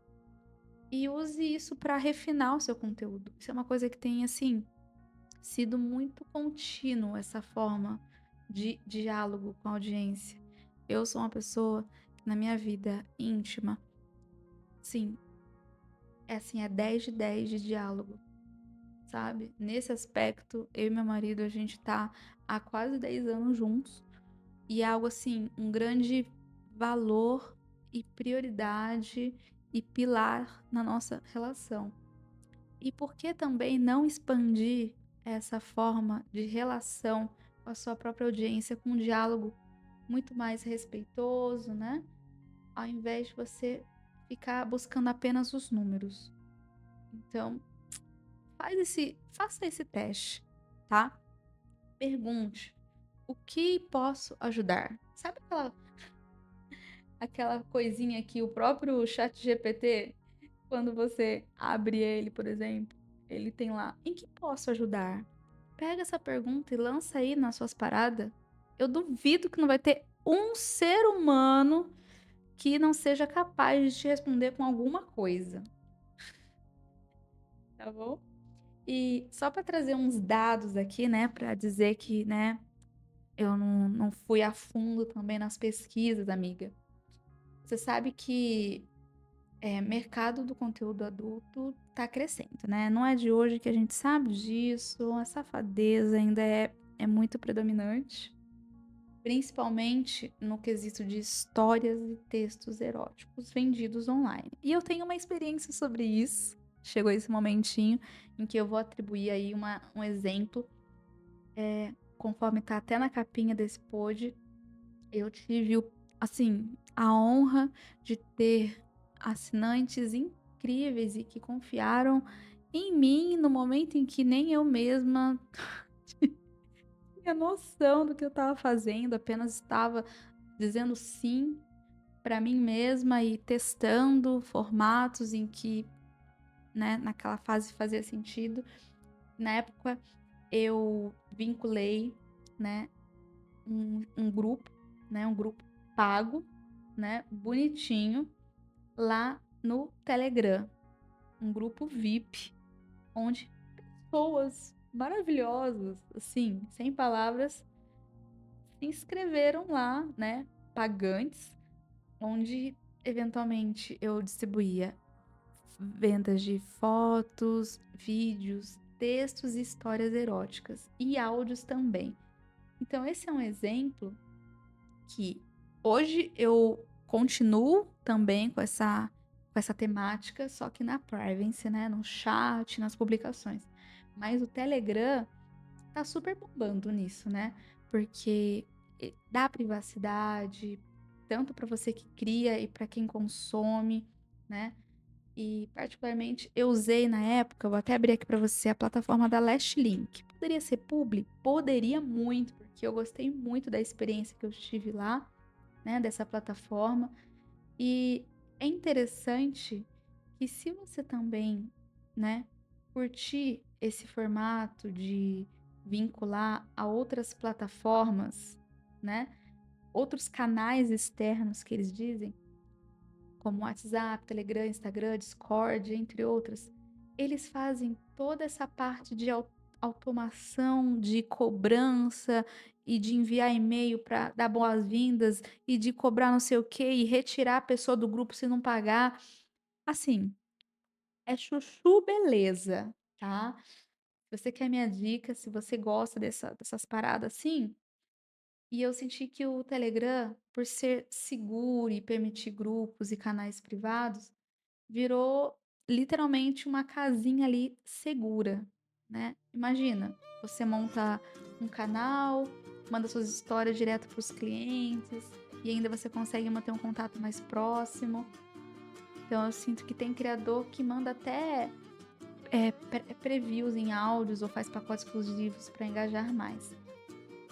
A: E use isso para refinar o seu conteúdo. Isso é uma coisa que tem, assim, sido muito contínuo, essa forma de diálogo com a audiência. Eu sou uma pessoa que, na minha vida íntima, sim, é assim, é 10 de 10 de diálogo, sabe? Nesse aspecto, eu e meu marido, a gente tá há quase 10 anos juntos. E é algo assim, um grande valor e prioridade e pilar na nossa relação. E por que também não expandir essa forma de relação com a sua própria audiência com um diálogo muito mais respeitoso, né? Ao invés de você ficar buscando apenas os números. Então, faça esse teste, tá? Pergunte: o que posso ajudar? Sabe aquela coisinha que o próprio chat GPT, quando você abre ele, por exemplo, ele tem lá, em que posso ajudar? Pega essa pergunta e lança aí nas suas paradas. Eu duvido que não vai ter um ser humano que não seja capaz de te responder com alguma coisa, tá bom? E só para trazer uns dados aqui, né, para dizer que, né, eu não fui a fundo também nas pesquisas, amiga. Você sabe que, mercado do conteúdo adulto tá crescendo, né, não é de hoje que a gente sabe disso, a safadeza ainda é muito predominante, principalmente no quesito de histórias e textos eróticos vendidos online. E eu tenho uma experiência sobre isso, chegou esse momentinho em que eu vou atribuir aí um exemplo, conforme tá até na capinha desse pod. Eu tive assim, a honra de ter assinantes incríveis e que confiaram em mim no momento em que nem eu mesma tinha noção do que eu estava fazendo, apenas estava dizendo sim para mim mesma e testando formatos em que, né, naquela fase fazia sentido. Na época eu vinculei, né, um grupo, né, um grupo pago, né, bonitinho, lá no Telegram, um grupo VIP, onde pessoas maravilhosas, assim, sem palavras, se inscreveram lá, né, pagantes, onde eventualmente eu distribuía vendas de fotos, vídeos, textos e histórias eróticas e áudios também. Então esse é um exemplo que hoje eu continuo também com essa temática, só que na privacy, né, no chat, nas publicações. Mas o Telegram tá super bombando nisso, né? Porque dá privacidade, tanto para você que cria e para quem consome, né? E particularmente eu usei na época, vou até abrir aqui para você a plataforma da Last Link. Poderia ser publi? Poderia muito, porque eu gostei muito da experiência que eu tive lá, né, dessa plataforma. E é interessante que se você também, né, curtir esse formato de vincular a outras plataformas, né, outros canais externos que eles dizem, como WhatsApp, Telegram, Instagram, Discord, entre outras, eles fazem toda essa parte de automação, de cobrança e de enviar e-mail para dar boas-vindas e de cobrar não sei o quê e retirar a pessoa do grupo se não pagar. Assim, é chuchu beleza, tá? Se você quer minha dica, se você gosta dessas paradas assim, e eu senti que o Telegram, por ser seguro e permitir grupos e canais privados, virou literalmente uma casinha ali segura, né. Imagina, você monta um canal, manda suas histórias direto para os clientes, e ainda você consegue manter um contato mais próximo. Então eu sinto que tem criador que manda até, previews em áudios ou faz pacotes exclusivos para engajar mais.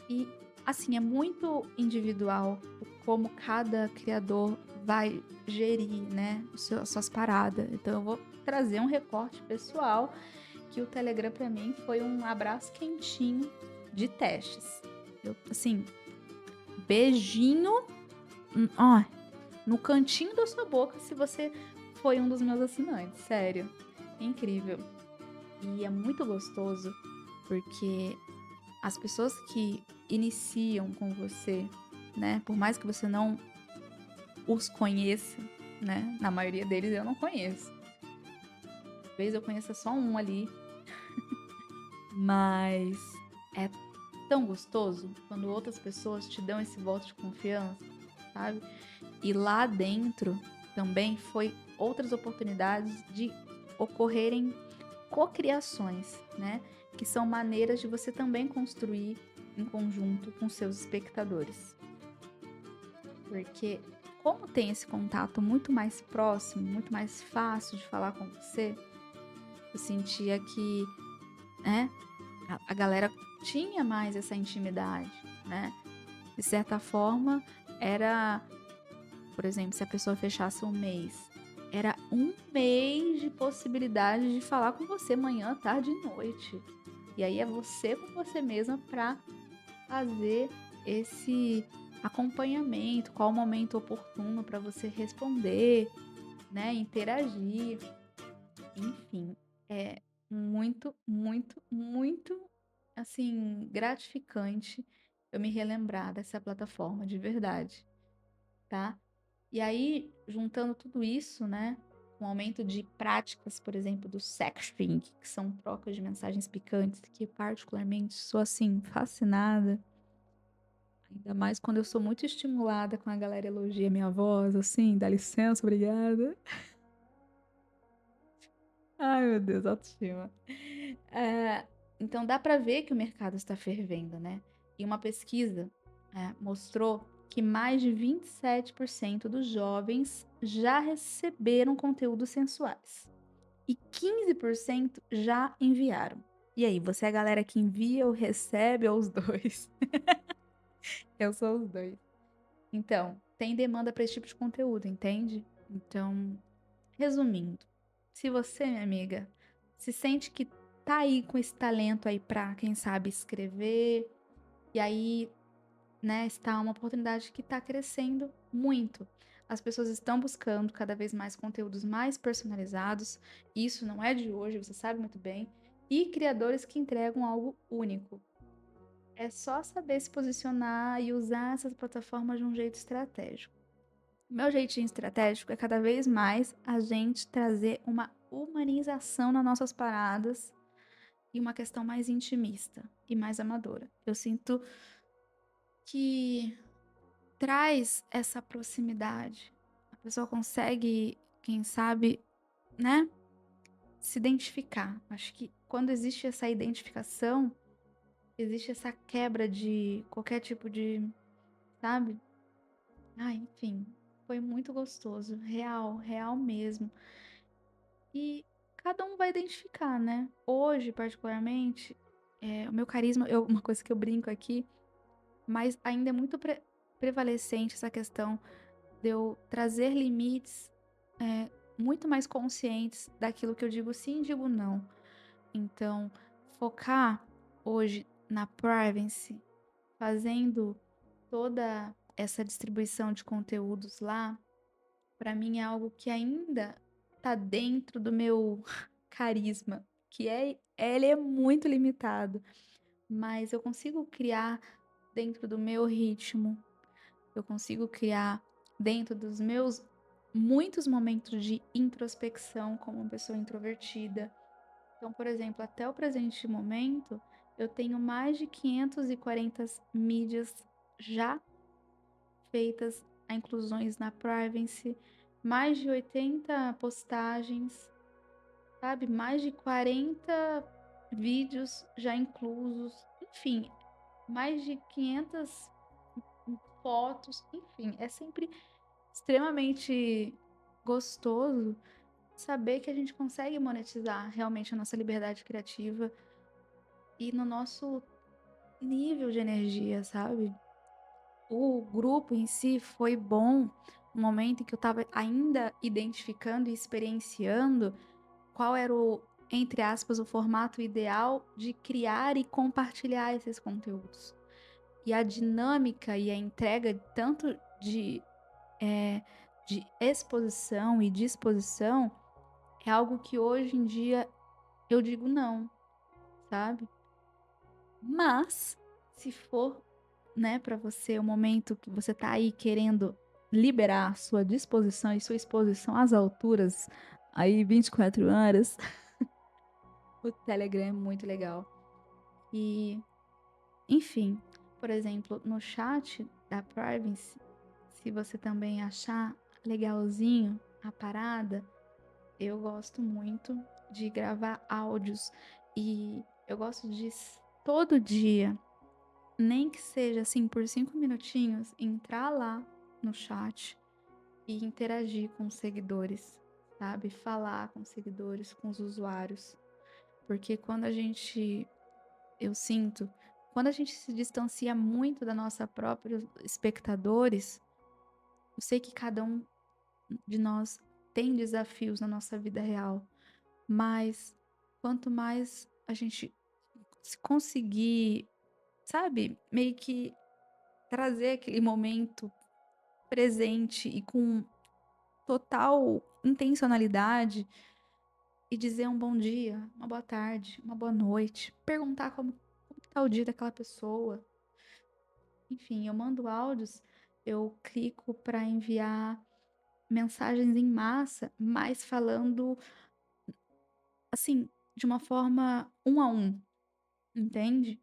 A: E, assim, é muito individual o como cada criador vai gerir, né, as suas paradas. Então eu vou trazer um recorte pessoal, que o Telegram para mim foi um abraço quentinho de testes. Eu, assim, beijinho, ó, no cantinho da sua boca se você foi um dos meus assinantes, sério, incrível. E é muito gostoso, porque as pessoas que iniciam com você, né, por mais que você não os conheça, né, na maioria deles eu não conheço. Talvez eu conheça só um ali, mas é tão gostoso quando outras pessoas te dão esse voto de confiança, sabe. E lá dentro também foi outras oportunidades de ocorrerem cocriações, né, que são maneiras de você também construir em conjunto com seus espectadores. Porque como tem esse contato muito mais próximo, muito mais fácil de falar com você, eu sentia que, né, a galera tinha mais essa intimidade, né. De certa forma, era, por exemplo, se a pessoa fechasse um mês, era um mês de possibilidade de falar com você manhã, tarde e noite. E aí é você com você mesma para fazer esse acompanhamento, qual o momento oportuno para você responder, né, interagir, enfim, é muito, muito, muito, assim, gratificante. eu me relembrar dessa plataforma de verdade, tá? E aí, juntando tudo isso, né, com o aumento de práticas, por exemplo, do sexting, que são trocas de mensagens picantes, que eu particularmente sou, assim, fascinada, ainda mais quando eu sou muito estimulada, com a galera elogia minha voz, assim, dá licença, obrigada. Ai, meu Deus, autoestima. É, então dá para ver que o mercado está fervendo, né? E uma pesquisa mostrou que mais de 27% dos jovens já receberam conteúdos sensuais e 15% já enviaram. E aí, você é a galera que envia ou recebe ou os dois? Eu sou os dois. Então, tem demanda para esse tipo de conteúdo, entende? Então, resumindo, se você, minha amiga, se sente que tá aí com esse talento aí pra, quem sabe, escrever, e aí, né, está uma oportunidade que tá crescendo muito. As pessoas estão buscando cada vez mais conteúdos mais personalizados, isso não é de hoje, você sabe muito bem, e criadores que entregam algo único. É só saber se posicionar e usar essas plataformas de um jeito estratégico. Meu jeitinho estratégico é cada vez mais a gente trazer uma humanização nas nossas paradas e uma questão mais intimista e mais amadora. Eu sinto que traz essa proximidade. A pessoa consegue, quem sabe, né, se identificar. Acho que quando existe essa identificação, existe essa quebra de qualquer tipo de, sabe? Ah, enfim, foi muito gostoso, real, real mesmo. E cada um vai identificar, né? Hoje, particularmente, o meu carisma, uma coisa que eu brinco aqui, mas ainda é muito prevalecente essa questão de eu trazer limites muito mais conscientes daquilo que eu digo sim e digo não. Então, focar hoje na privacy, fazendo toda essa distribuição de conteúdos lá, para mim é algo que ainda tá dentro do meu carisma, que ele é muito limitado, mas eu consigo criar dentro do meu ritmo, eu consigo criar dentro dos meus muitos momentos de introspecção como uma pessoa introvertida. Então, por exemplo, até o presente momento, eu tenho mais de 540 mídias já feitas a inclusões na privacy, mais de 80 postagens, sabe? Mais de 40 vídeos já inclusos, enfim, mais de 500 fotos, enfim, é sempre extremamente gostoso saber que a gente consegue monetizar realmente a nossa liberdade criativa e no nosso nível de energia, sabe? O grupo em si foi bom no momento em que eu estava ainda identificando e experienciando qual era o, entre aspas, o formato ideal de criar e compartilhar esses conteúdos. E a dinâmica e a entrega tanto de exposição e disposição é algo que hoje em dia eu digo não, sabe? Mas, se for, né, para você o momento que você tá aí querendo liberar sua disposição e sua exposição às alturas, aí 24 horas, o Telegram é muito legal. E, enfim, por exemplo, no chat da Privacy, se você também achar legalzinho a parada, eu gosto muito de gravar áudios e eu gosto de todo dia, nem que seja assim por 5 minutinhos, entrar lá no chat e interagir com os seguidores, sabe? Falar com os seguidores, com os usuários. Porque eu sinto, quando a gente se distancia muito da nossa própria espectadores, eu sei que cada um de nós tem desafios na nossa vida real, mas quanto mais a gente se conseguir, sabe, meio que trazer aquele momento presente e com total intencionalidade e dizer um bom dia, uma boa tarde, uma boa noite, perguntar como que tá o dia daquela pessoa, enfim, eu mando áudios, eu clico para enviar mensagens em massa, mas falando, assim, de uma forma um a um, entende?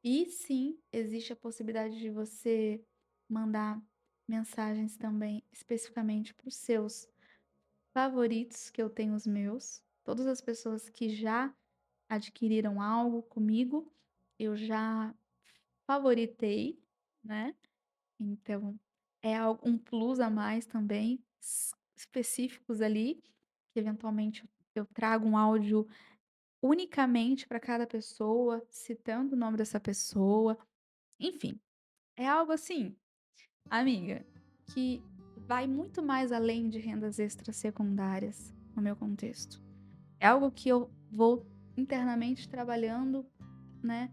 A: E sim, existe a possibilidade de você mandar mensagens também especificamente para os seus favoritos, que eu tenho os meus. Todas as pessoas que já adquiriram algo comigo, eu já favoritei, né? Então, é um plus a mais também, específicos ali, que eventualmente eu trago um áudio unicamente para cada pessoa, citando o nome dessa pessoa. Enfim, é algo assim, amiga, que vai muito mais além de rendas extras secundárias no meu contexto. É algo que eu vou internamente trabalhando, né,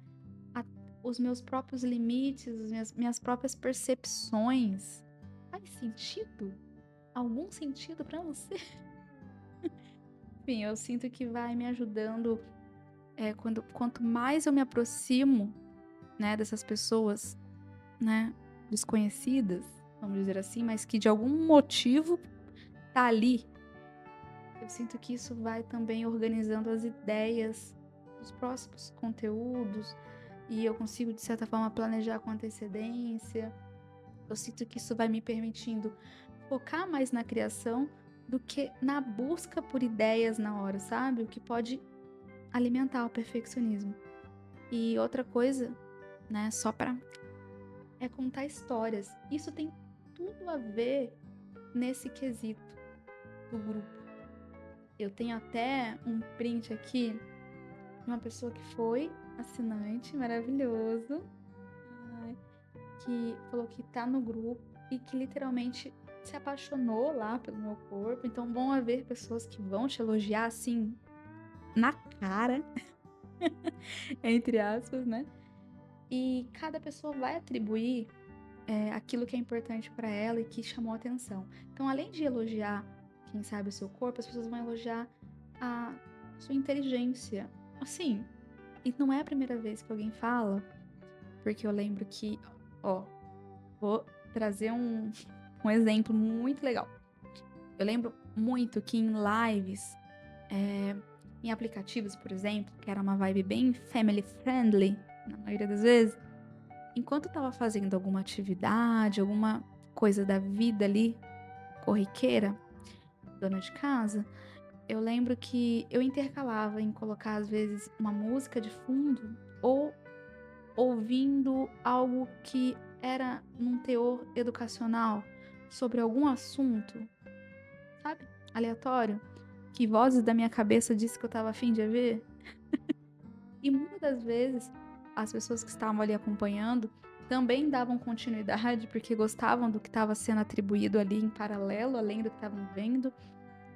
A: a os meus próprios limites, as minhas próprias percepções. Faz sentido? Algum sentido pra você? Enfim, eu sinto que vai me ajudando, quanto mais eu me aproximo, né, dessas pessoas, né, desconhecidas, vamos dizer assim, mas que de algum motivo tá ali. Eu sinto que isso vai também organizando as ideias dos próximos conteúdos e eu consigo, de certa forma, planejar com antecedência. Eu sinto que isso vai me permitindo focar mais na criação do que na busca por ideias na hora, sabe? O que pode alimentar o perfeccionismo. E outra coisa, né, só para é contar histórias. Isso tem tudo a ver nesse quesito do grupo. Eu tenho até um print aqui de uma pessoa que foi assinante, maravilhoso, ai, que falou que tá no grupo e que literalmente se apaixonou lá pelo meu corpo. Então, bom haver pessoas que vão te elogiar assim na cara, entre aspas, né? E cada pessoa vai atribuir aquilo que é importante pra ela e que chamou a atenção. Então, além de elogiar, quem sabe, o seu corpo, as pessoas vão elogiar a sua inteligência. Assim, e não é a primeira vez que alguém fala, porque eu lembro que, ó, vou trazer um exemplo muito legal. Eu lembro muito que em lives, eh, em aplicativos, por exemplo, que era uma vibe bem family friendly, na maioria das vezes, enquanto eu estava fazendo alguma atividade, alguma coisa da vida ali, corriqueira, dona de casa, eu lembro que eu intercalava em colocar, às vezes, uma música de fundo ou ouvindo algo que era num teor educacional sobre algum assunto, sabe, aleatório, que vozes da minha cabeça disse que eu estava a fim de ver. E muitas das vezes, as pessoas que estavam ali acompanhando também davam continuidade, porque gostavam do que estava sendo atribuído ali em paralelo, além do que estavam vendo.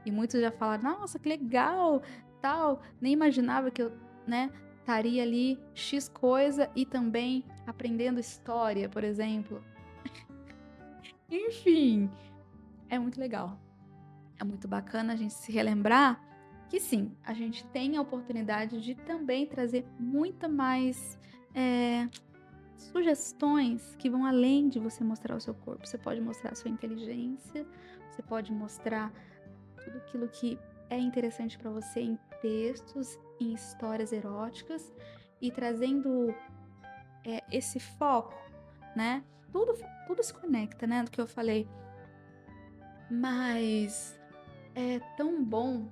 A: E muitos já falaram: "Nossa, que legal, tal, nem imaginava que eu, né, estaria ali X coisa e também aprendendo história", por exemplo. Enfim, é muito legal. É muito bacana a gente se relembrar que sim, a gente tem a oportunidade de também trazer muita mais, eh, sugestões que vão além de você mostrar o seu corpo. Você pode mostrar a sua inteligência, você pode mostrar tudo aquilo que é interessante para você em textos, em histórias eróticas e trazendo, esse foco, né. Tudo se conecta, né, do que eu falei, mas é tão bom,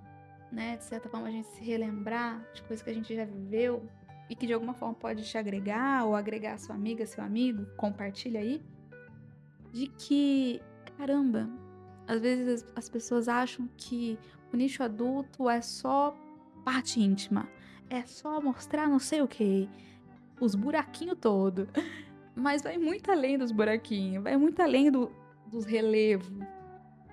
A: né, de certa forma, a gente se relembrar de coisas que a gente já viveu e que de alguma forma pode te agregar ou agregar a sua amiga, seu amigo, compartilha aí, de que, caramba, às vezes as pessoas acham que o nicho adulto é só parte íntima, é só mostrar não sei o quê, os buraquinho todo, mas vai muito além dos buraquinhos, vai muito além dos relevos,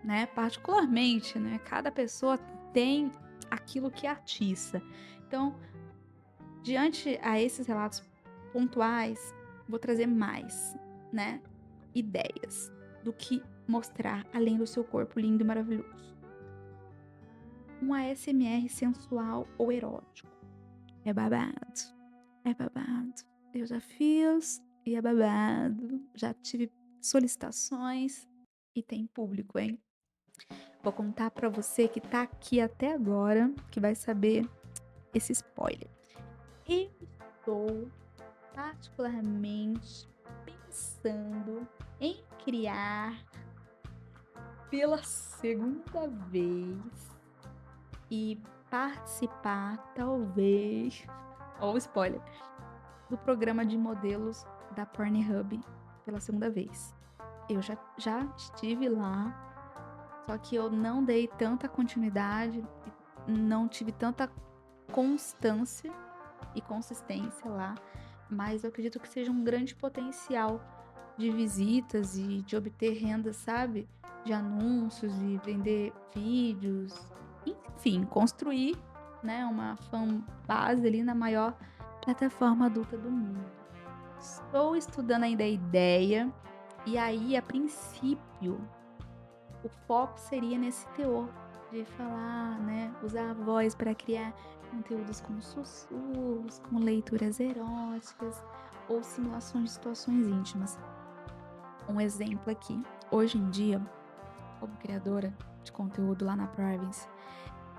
A: né, particularmente, né, cada pessoa tem aquilo que atiça. Então, diante a esses relatos pontuais, vou trazer mais, né, ideias do que mostrar além do seu corpo lindo e maravilhoso. Um ASMR sensual ou erótico. É babado, é babado. Desafios e é babado. Já tive solicitações e tem público, hein? Vou contar pra você que tá aqui até agora, que vai saber esse spoiler. Eu estou particularmente pensando em criar pela segunda vez e participar, talvez, ou spoiler, do programa de modelos da Pornhub pela segunda vez. Eu já estive lá, só que eu não dei tanta continuidade, não tive tanta constância e consistência lá, mas eu acredito que seja um grande potencial de visitas e de obter renda, sabe? De anúncios e vender vídeos, enfim, construir, né, uma fanbase ali na maior plataforma adulta do mundo. Estou estudando ainda a ideia, e aí, a princípio, o foco seria nesse teor de falar, né, usar a voz para criar conteúdos com sussurros, com leituras eróticas ou simulações de situações íntimas. Um exemplo aqui, hoje em dia, como criadora de conteúdo lá na Privacy,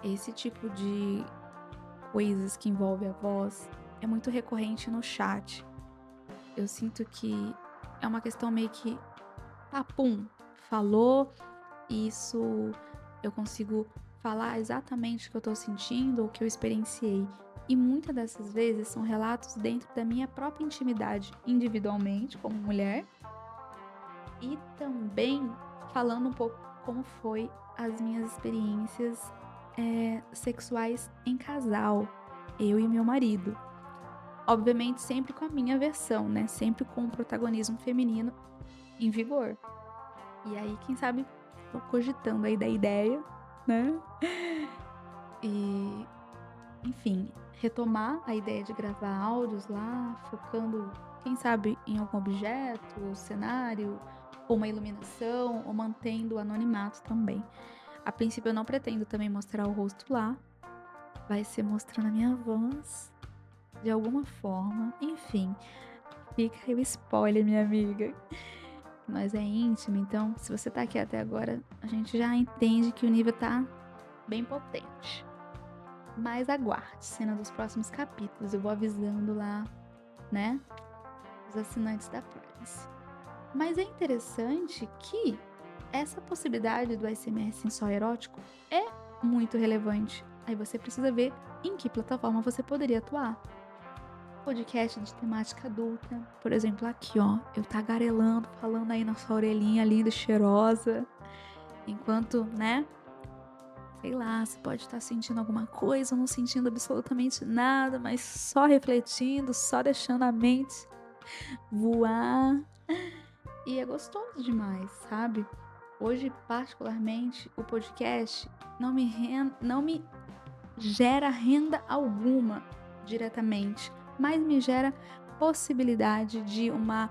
A: esse tipo de coisas que envolve a voz é muito recorrente no chat. Eu sinto que é uma questão meio que, papum, falou, isso eu consigo falar exatamente o que eu tô sentindo ou o que eu experienciei. E muitas dessas vezes são relatos dentro da minha própria intimidade, individualmente, como mulher, e também falando um pouco como foi as minhas experiências sexuais em casal, eu e meu marido. Obviamente sempre com a minha versão, né? Sempre com o protagonismo feminino em vigor. E aí, quem sabe, tô cogitando aí da ideia, né? E, enfim, retomar a ideia de gravar áudios lá, focando, quem sabe, em algum objeto, ou cenário, ou uma iluminação, ou mantendo o anonimato também. A princípio, eu não pretendo também mostrar o rosto lá. Vai ser mostrando a minha voz, de alguma forma. Enfim, fica aí o spoiler, minha amiga. Nós é íntimo, então se você tá aqui até agora, a gente já entende que o nível tá bem potente. Mas aguarde, cena dos próximos capítulos. Eu vou avisando lá, né, os assinantes da Privacy. Mas é interessante que essa possibilidade do ASMR sensorial erótico é muito relevante. Aí você precisa ver em que plataforma você poderia atuar. Podcast de temática adulta, por exemplo, aqui, ó, eu tagarelando, falando aí na sua orelhinha linda e cheirosa, enquanto, né, sei lá, você pode estar sentindo alguma coisa ou não sentindo absolutamente nada, mas só refletindo, só deixando a mente voar. E é gostoso demais, sabe? Hoje, particularmente, o podcast não me gera renda alguma diretamente, mas me gera possibilidade de uma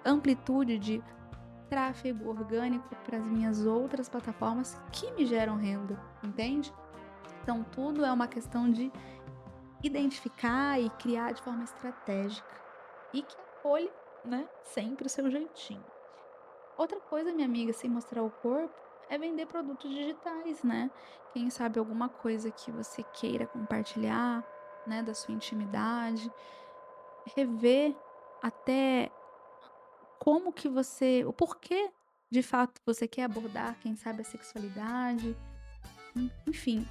A: amplitude de tráfego orgânico para as minhas outras plataformas que me geram renda, entende? Então tudo é uma questão de identificar e criar de forma estratégica e que acolhe, né, sempre o seu jeitinho. Outra coisa, minha amiga, sem mostrar o corpo, é vender produtos digitais, né? Quem sabe alguma coisa que você queira compartilhar, né, da sua intimidade, rever até como que você, o porquê de fato você quer abordar, quem sabe a sexualidade, enfim,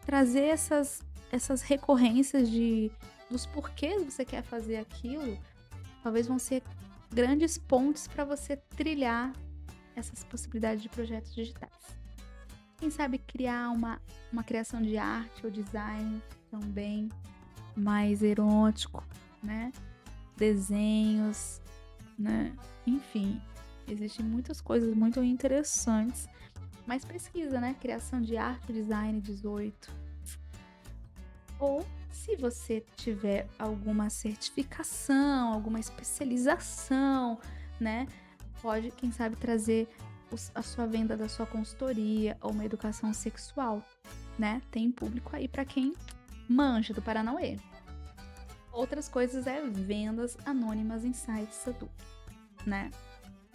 A: trazer essas recorrências de dos porquês você quer fazer aquilo, talvez vão ser grandes pontos para você trilhar essas possibilidades de projetos digitais. Quem sabe criar uma criação de arte ou design também mais erótico, né? Desenhos, né? Enfim, existem muitas coisas muito interessantes. Mas pesquisa, né? Criação de arte, design 18. Ou se você tiver alguma certificação, alguma especialização, né? Pode, quem sabe, trazer a sua venda da sua consultoria ou uma educação sexual, né? Tem público aí para quem manja do Paranauê. Outras coisas é vendas anônimas em sites adultos, né?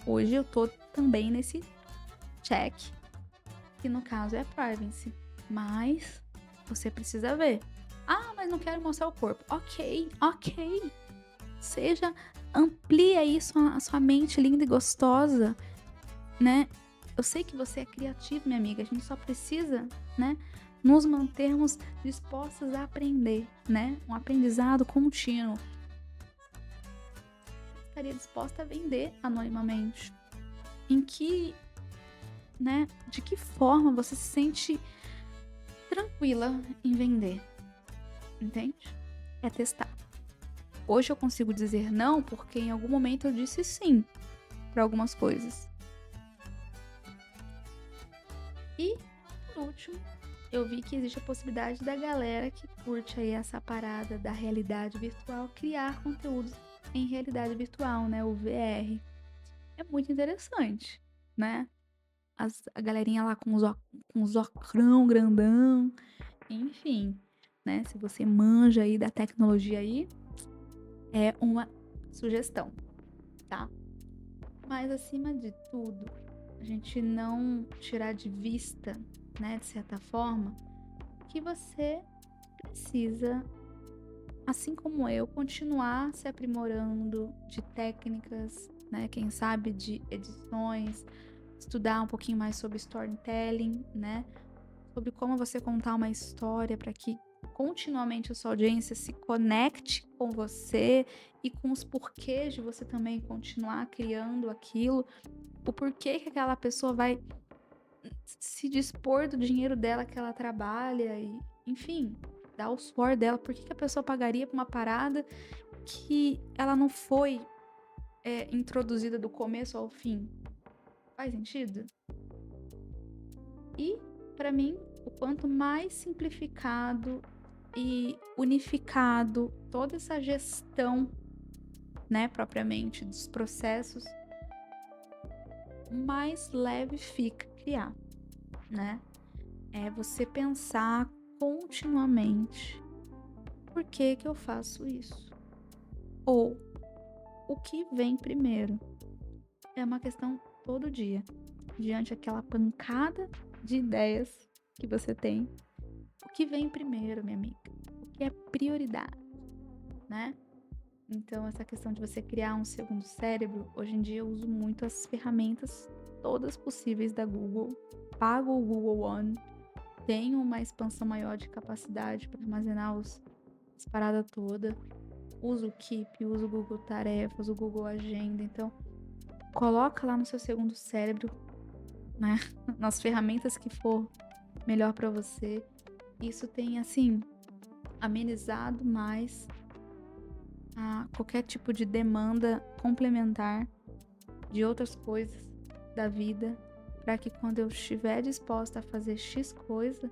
A: Hoje eu tô também nesse check, que no caso é a privacy. Mas você precisa ver. Ah, mas não quero mostrar o corpo. Ok, ok. Seja, amplie aí sua mente linda e gostosa, né? Eu sei que você é criativo, minha amiga. A gente só precisa, né, nos mantermos dispostas a aprender, né? Um aprendizado contínuo. Estaria disposta a vender anonimamente? Em que, né? De que forma você se sente tranquila em vender? Entende? É testar. Hoje eu consigo dizer não porque em algum momento eu disse sim para algumas coisas. E, por último, eu vi que existe a possibilidade da galera que curte aí essa parada da realidade virtual criar conteúdos em realidade virtual, né? O VR. É muito interessante, né? A galerinha lá com os ocrão grandão, enfim, né? Se você manja aí da tecnologia aí, é uma sugestão, tá? Mas acima de tudo, a gente não tirar de vista, né, de certa forma, que você precisa, assim como eu, continuar se aprimorando de técnicas, né, quem sabe de edições, estudar um pouquinho mais sobre storytelling, né, sobre como você contar uma história para que continuamente a sua audiência se conecte com você e com os porquês de você também continuar criando aquilo, o porquê que aquela pessoa vai se dispor do dinheiro dela que ela trabalha e, enfim, dar o suor dela. Por que a pessoa pagaria por uma parada que ela não foi introduzida do começo ao fim? Faz sentido? E, para mim, o quanto mais simplificado e unificado toda essa gestão, né, propriamente dos processos, mais leve fica criar, né? É você pensar continuamente: por que que eu faço isso? Ou o que vem primeiro? É uma questão todo dia, diante daquela pancada de ideias que você tem. O que vem primeiro, minha amiga? O que é prioridade, né? Então, essa questão de você criar um segundo cérebro, hoje em dia eu uso muito as ferramentas todas possíveis da Google. Pago o Google One, tenho uma expansão maior de capacidade para armazenar as paradas todas. Uso o Keep, uso o Google Tarefas, o Google Agenda. Então, coloca lá no seu segundo cérebro, né? Nas ferramentas que for melhor para você. Isso tem, assim, amenizado mais a qualquer tipo de demanda complementar de outras coisas da vida, para que quando eu estiver disposta a fazer X coisa,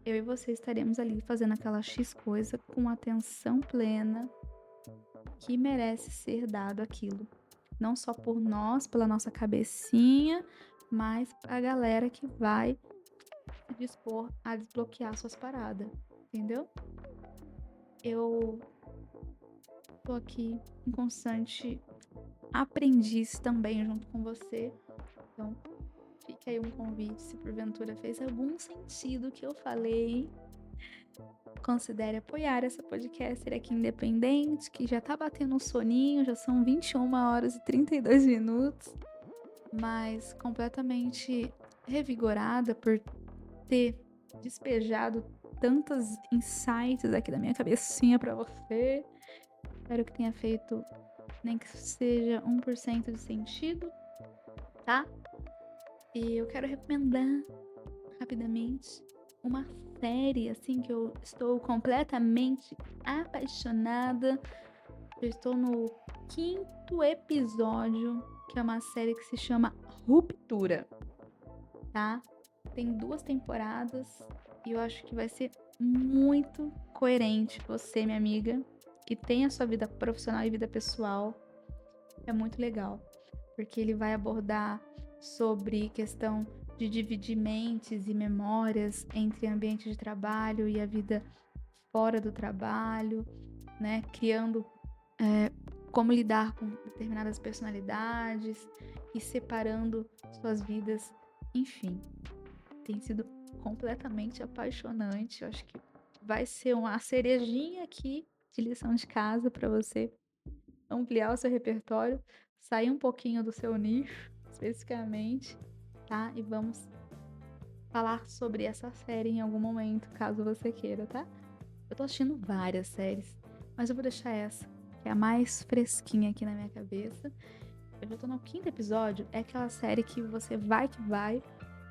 A: eu e você estaremos ali fazendo aquela X coisa com atenção plena que merece ser dado aquilo. Não só por nós, pela nossa cabecinha, mas pra galera que vai se dispor a desbloquear suas paradas, entendeu? Eu tô aqui em constante aprendiz também junto com você. Então, fica aí um convite, se porventura fez algum sentido o que eu falei. Considere apoiar essa podcaster aqui independente, que já tá batendo um soninho, já são 21 horas e 32 minutos, mas completamente revigorada por ter despejado tantos insights aqui da minha cabecinha pra você. Espero que tenha feito nem que seja 1% de sentido, tá? E eu quero recomendar rapidamente uma série assim que eu estou completamente apaixonada. Eu estou no 5º episódio, que é uma série que se chama Ruptura, tá? Tem 2 temporadas e eu acho que vai ser muito coerente você, minha amiga, que tem a sua vida profissional e vida pessoal. É muito legal, porque ele vai abordar sobre questão de dividir mentes e memórias entre ambiente de trabalho e a vida fora do trabalho. né? Criando como lidar com determinadas personalidades e separando suas vidas. Enfim, tem sido completamente apaixonante. Eu acho que vai ser uma cerejinha aqui de lição de casa para você ampliar o seu repertório, sair um pouquinho do seu nicho, especificamente, tá? E vamos falar sobre essa série em algum momento, caso você queira, tá? Eu tô assistindo várias séries, mas eu vou deixar essa, que é a mais fresquinha aqui na minha cabeça. Eu já tô no 5º episódio, é aquela série que você vai que vai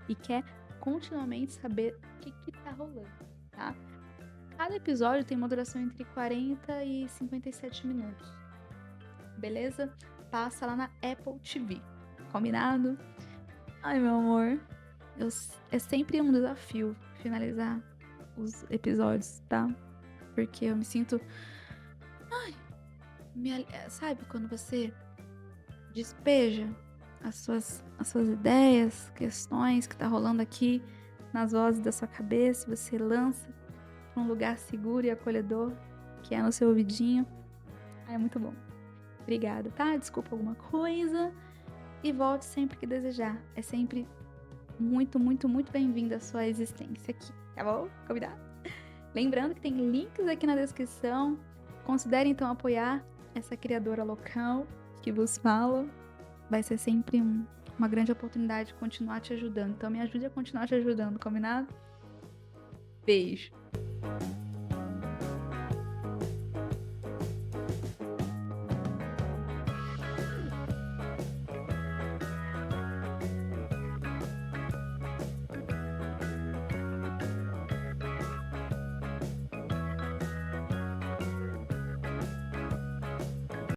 A: e quer continuamente saber o que tá rolando, tá? Cada episódio tem uma duração entre 40 e 57 minutos, beleza? Passa lá na Apple TV, combinado? Ai, meu amor, é sempre um desafio finalizar os episódios, tá? Porque eu me sinto. Sabe quando você despeja as suas ideias, questões que tá rolando aqui nas vozes da sua cabeça, e você lança pra um lugar seguro e acolhedor, que é no seu ouvidinho. É muito bom. Obrigada, tá? Desculpa alguma coisa. E volte sempre que desejar. É sempre muito, muito, muito bem-vinda a sua existência aqui, tá bom? Combinado? Lembrando que tem links aqui na descrição. Considere então apoiar essa criadora local que vos fala. Vai ser sempre uma grande oportunidade de continuar te ajudando. Então me ajude a continuar te ajudando, combinado? Beijo!